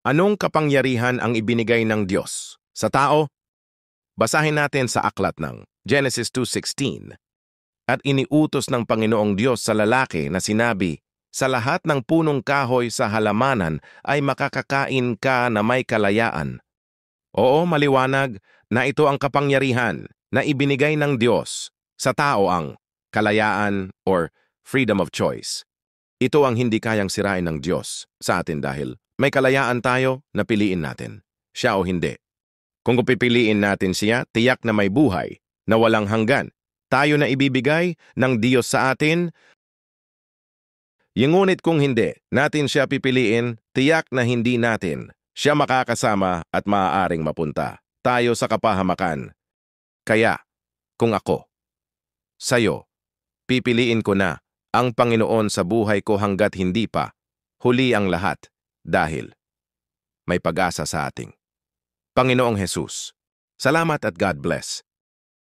Anong kapangyarihan ang ibinigay ng Diyos sa tao? Basahin natin sa aklat ng Genesis 2:16. At iniutos ng Panginoong Diyos sa lalaki na sinabi, sa lahat ng punong kahoy sa halamanan ay makakakain ka na may kalayaan. Oo, maliwanag na ito ang kapangyarihan na ibinigay ng Diyos sa tao, ang kalayaan or freedom of choice. Ito ang hindi kayang sirain ng Diyos sa atin dahil may kalayaan tayo na piliin natin, siya o hindi. Kung pipiliin natin siya, tiyak na may buhay na walang hanggan. Tayo na ibibigay ng Diyos sa atin. Ngunit kung hindi natin siya pipiliin, tiyak na hindi natin siya makakasama at maaaring mapunta tayo sa kapahamakan. Kaya, kung ako, sa'yo, pipiliin ko na ang Panginoon sa buhay ko hanggat hindi pa huli ang lahat dahil may pag-asa sa ating Panginoong Jesus. Salamat at God bless.